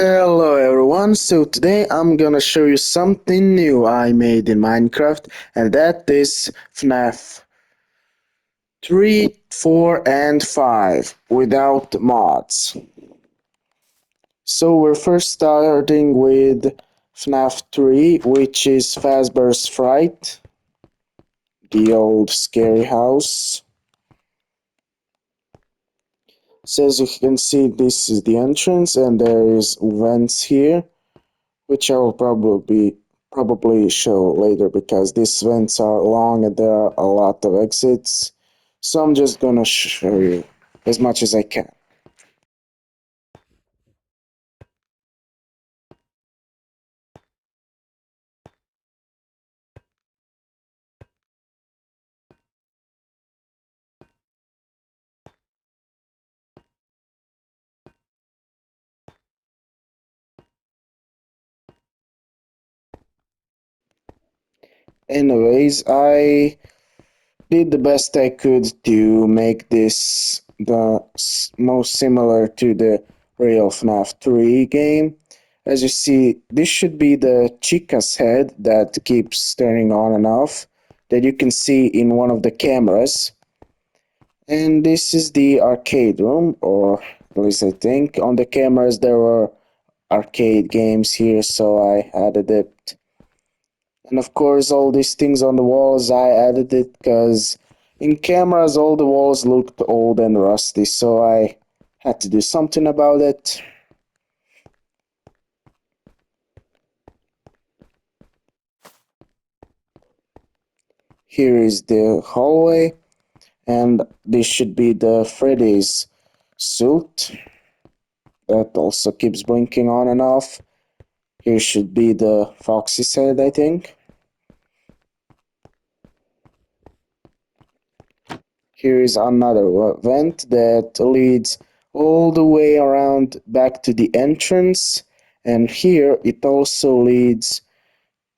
Hello everyone, so today I'm gonna show you something new I made in Minecraft, and that is Fnaf 3, 4 and 5 without mods. So we're first starting with Fnaf 3, which is Fazbear's Fright, the old scary house. So as you can see, this is the entrance and there is vents here, which I will probably show later because these vents are long and there are a lot of exits. So I'm just gonna show you as much as I can. Anyways, I did the best I could to make this the most similar to the real FNAF 3 game. As you see, this should be the Chica's head that keeps turning on and off that you can see in one of the cameras. And this is the arcade room, or at least I think. On the cameras there were arcade games here, so I added it. And of course, all these things on the walls, I added it because in cameras all the walls looked old and rusty, so I had to do something about it. Here is the hallway, and this should be the Freddy's suit that also keeps blinking on and off. Here should be the Foxy's head, I think. Here is another vent that leads all the way around back to the entrance, and here it also leads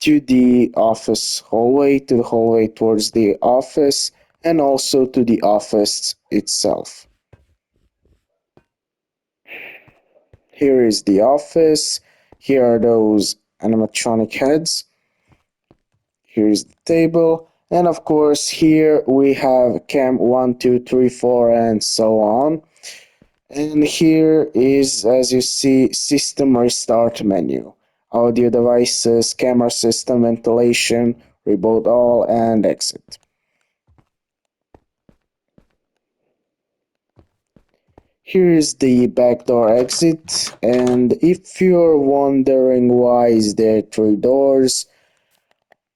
to the office hallway, to the hallway towards the office, and also to the office itself. Here is the office. Here are those animatronic heads. Here is the table. And of course, here we have cam 1, 2, 3, 4, and so on. And here is, as you see, system restart menu. Audio devices, camera system, ventilation, reboot all, and exit. Here is the backdoor exit, and if you're wondering why is there three doors,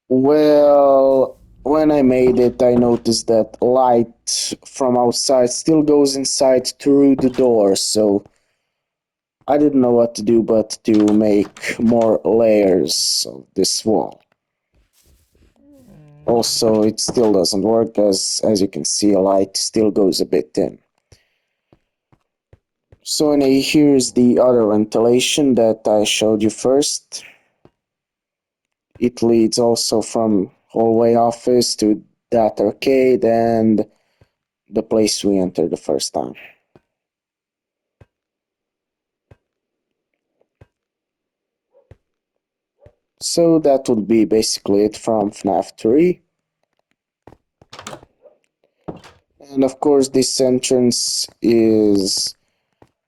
well, when I made it, I noticed that light from outside still goes inside through the door, so I didn't know what to do but to make more layers of this wall. Also, it still doesn't work as you can see, light still goes a bit in. So here's the other ventilation that I showed you first. It leads also from hallway office to that arcade and the place we entered the first time. So that would be basically it from FNAF 3. And of course this entrance is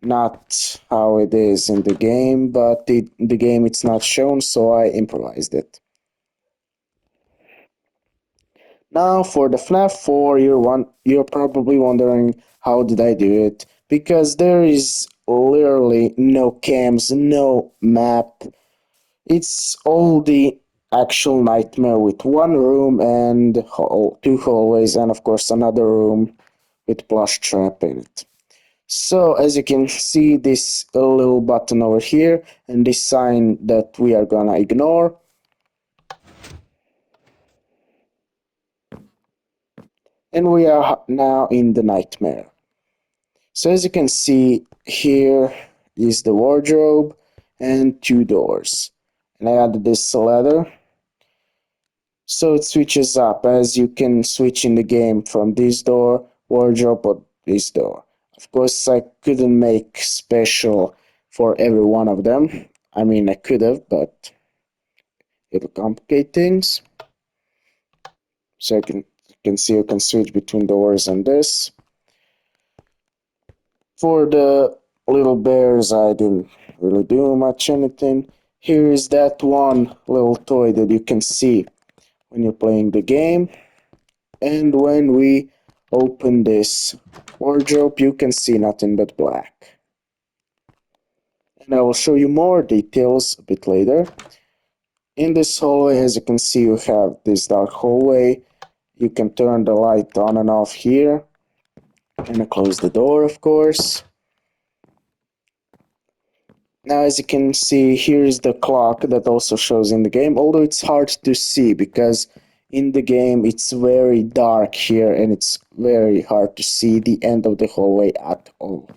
not how it is in the game, but in the game it's not shown, so I improvised it. Now for the FNAF 4, you're probably wondering how did I do it? Because there is literally no cams, no map. It's all the actual nightmare with one room and two hallways and of course another room with plush trap in it. So as you can see, this little button over here and this sign that we are gonna ignore. And we are now in the nightmare. So as you can see, here is the wardrobe and two doors. And I added this ladder. So it switches up as you can switch in the game from this door, wardrobe, or this door. Of course, I couldn't make special for every one of them. I mean, I could have, but it'll complicate things. So you can see you can switch between doors and this. For the little bears, I didn't really do much anything. Here is that one little toy that you can see when you're playing the game. And when we open this wardrobe, you can see nothing but black. And I will show you more details a bit later. In this hallway, as you can see, you have this dark hallway. You can turn the light on and off here. And I close the door, of course. Now, as you can see, here is the clock that also shows in the game, although it's hard to see because in the game it's very dark here and it's very hard to see the end of the hallway at all.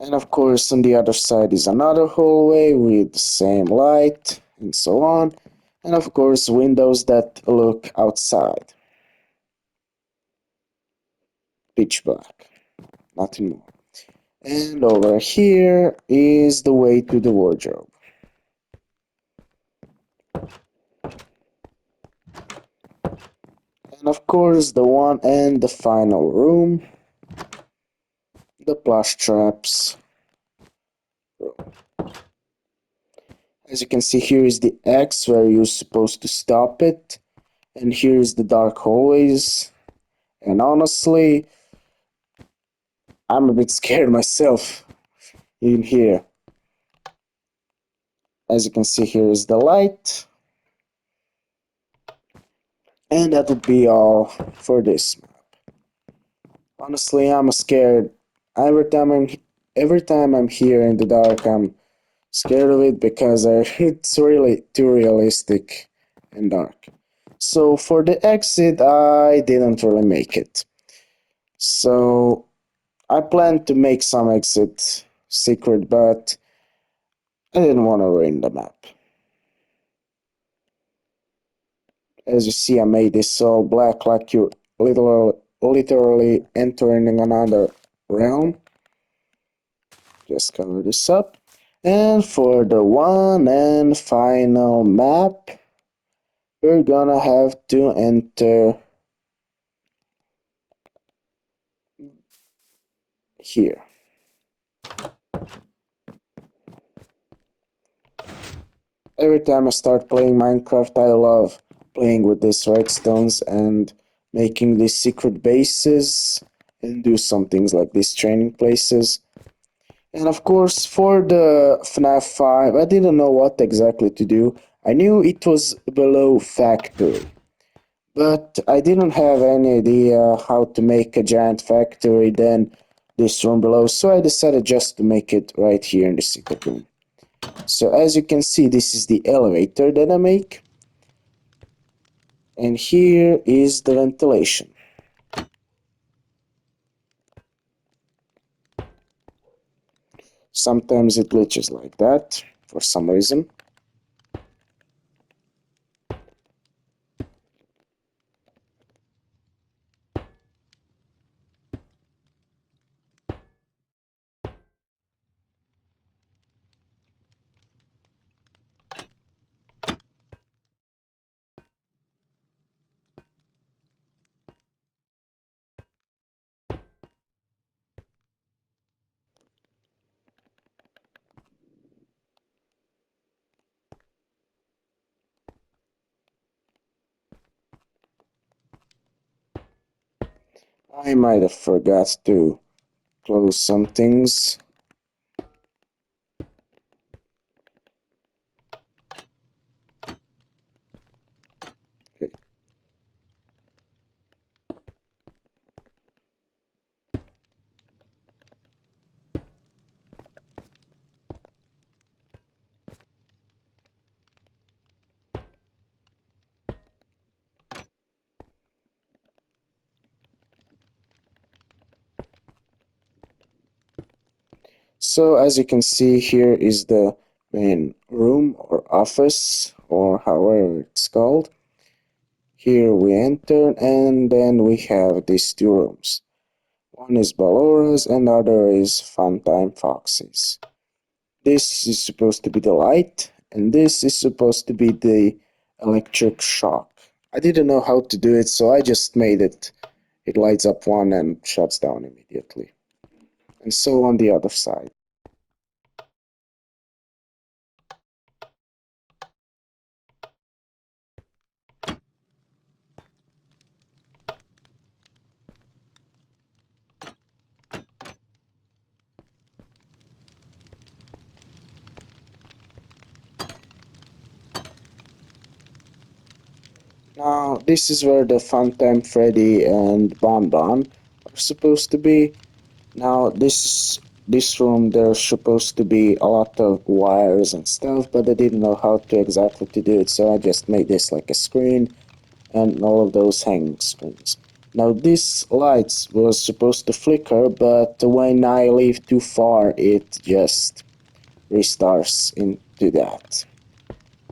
And of course, on the other side is another hallway with the same light and so on. And of course, windows that look outside. Pitch black, nothing more. And over here is the way to the wardrobe. And of course, the one and the final room, the plush traps room. As you can see, here is the X where you're supposed to stop it. And here is the dark hallways. And honestly, I'm a bit scared myself in here. As you can see, here is the light. And that would be all for this map. Honestly, I'm scared. Every time I'm here in the dark, I'm scared of it because it's really too realistic and dark. So for the exit, I didn't really make it. So I planned to make some exit secret, but I didn't want to ruin the map. As you see, I made this all black like you literally entering another realm. Just cover this up. And for the one and final map, we're gonna have to enter here. Every time I start playing Minecraft, I love playing with these redstones and making these secret bases and do some things like these training places. And of course, for the Fnaf 5, I didn't know what exactly to do. I knew it was below factory, but I didn't have any idea how to make a giant factory then this room below, so I decided just to make it right here in the secret room. So as you can see, this is the elevator that I make. And here is the ventilation. Sometimes it glitches like that for some reason. I might have forgot to close some things. Okay. So as you can see, here is the main room or office or however it's called. Here we enter and then we have these two rooms. One is Ballora's and the other is Funtime Fox's. This is supposed to be the light, and this is supposed to be the electric shock. I didn't know how to do it, so I just made it. It lights up one and shuts down immediately. And so on the other side. Now, this is where the Funtime Freddy and Bonbon are supposed to be. Now, this room, there's supposed to be a lot of wires and stuff, but I didn't know how to exactly to do it, so I just made this like a screen and all of those hanging screens. Now, this lights was supposed to flicker, but when I leave too far, it just restarts into that.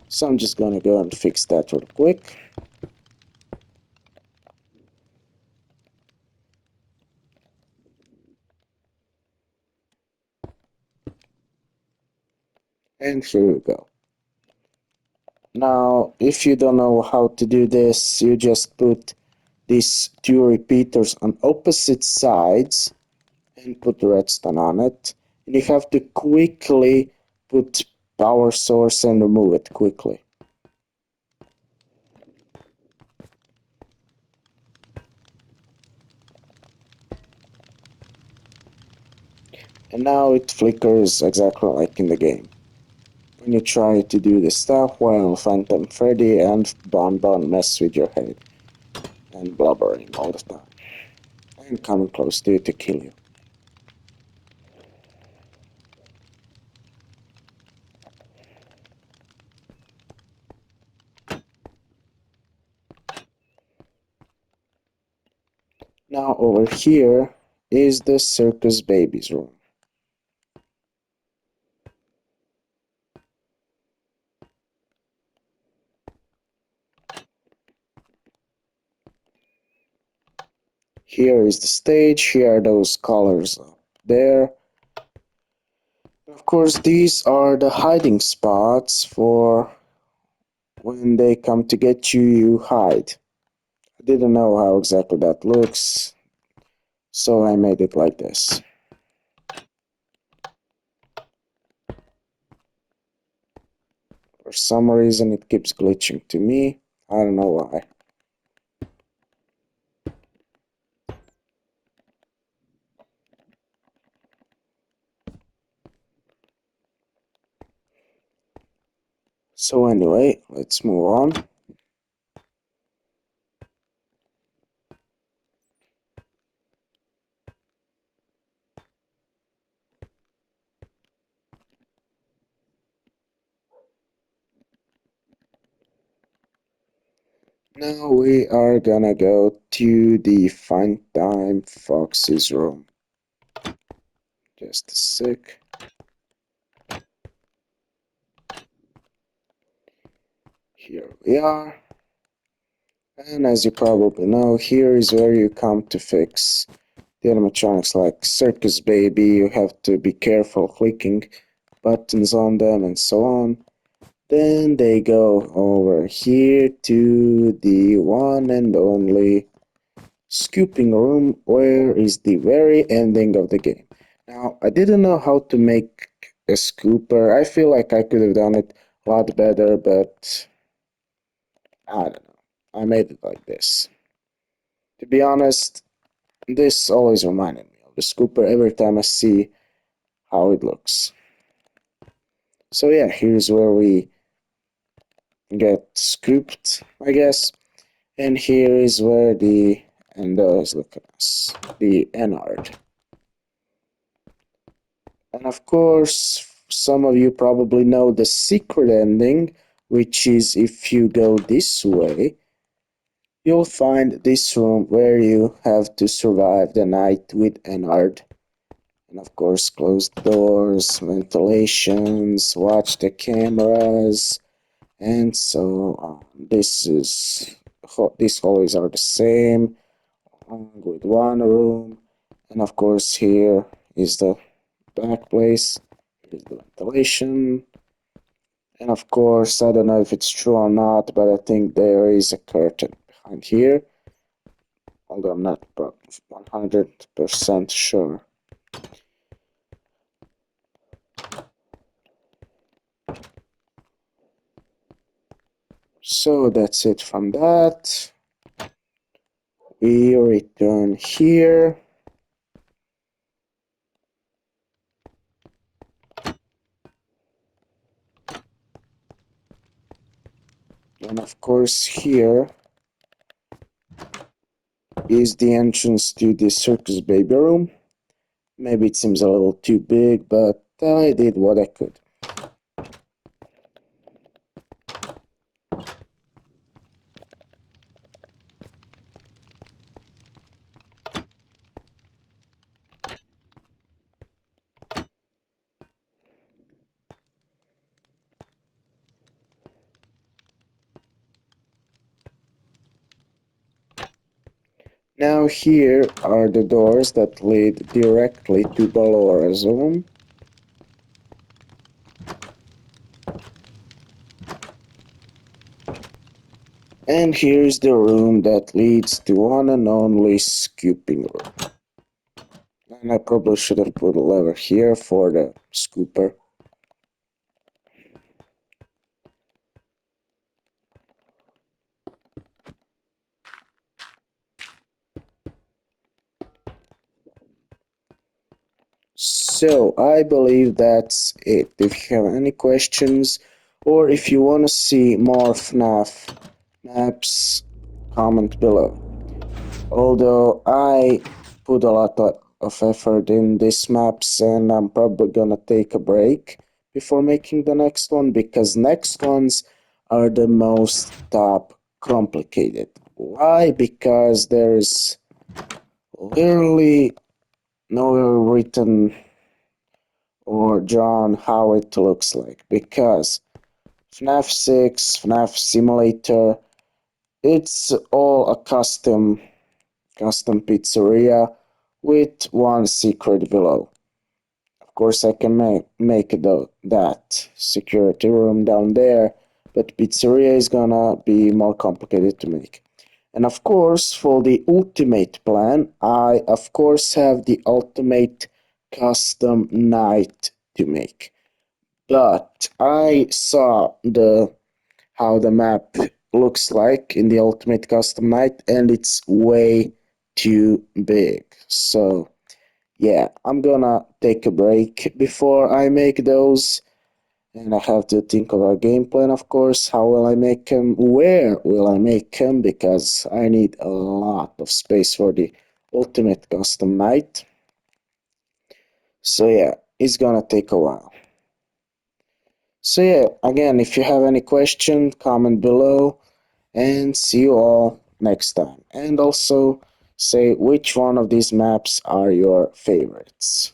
So I'm just gonna go and fix that real quick. And here we go. Now, if you don't know how to do this, you just put these two repeaters on opposite sides and put redstone on it. And you have to quickly put power source and remove it quickly. And now it flickers exactly like in the game. When you try to do this stuff while Phantom Freddy and Bonbon mess with your head and blubbering all the time and coming close to you to kill you. Now over here is the circus babies room. Here is the stage, here are those colors up there. Of course, these are the hiding spots for when they come to get you, you hide. I didn't know how exactly that looks, so I made it like this. For some reason it keeps glitching to me, I don't know why. So anyway, let's move on. Now we are gonna go to the Find Time Fox's room. Just a sec. Here we are. And as you probably know, here is where you come to fix the animatronics like Circus Baby. You have to be careful clicking buttons on them and so on. Then they go over here to the one and only scooping room, where is the very ending of the game. Now, I didn't know how to make a scooper. I feel like I could have done it a lot better, but I don't know. I made it like this. To be honest, this always reminded me of the scooper every time I see how it looks. So yeah, here's where we get scooped, I guess. And here is where the endo is looking at us, the Enard. And of course, some of you probably know the secret ending, which is if you go this way, you'll find this room where you have to survive the night with Enard. And of course, close the doors, ventilations, watch the cameras, and so on. These hallways are the same, with one room And of course, here is the back place. Here's the ventilation. And of course, I don't know if it's true or not, but I think there is a curtain behind here, although I'm not 100% sure. So that's it from that. We return here. And of course, here is the entrance to the circus baby room. Maybe it seems a little too big, but I did what I could. Now here are the doors that lead directly to Ballora's room. And here's the room that leads to one and only scooping room. And I probably should have put a lever here for the scooper. So I believe that's it. If you have any questions or if you want to see more FNAF maps, comment below. Although I put a lot of effort in these maps and I'm probably gonna take a break before making the next one because next ones are the most top complicated. Why? Because there's literally nowhere written or drawn how it looks like because FNAF 6, FNAF Simulator, it's all a custom pizzeria with one secret below. Of course, I can make that security room down there, but pizzeria is gonna be more complicated to make. And of course, for the ultimate plan, I of course have the ultimate custom night to make. But I saw the how the map looks like in the ultimate custom night and it's way too big. So yeah, I'm gonna take a break before I make those and I have to think of a game plan, of course. How will I make them? Where will I make them? Because I need a lot of space for the ultimate custom night. So yeah, it's gonna take a while. So yeah, again, if you have any question, comment below and see you all next time. And also say which one of these maps are your favorites.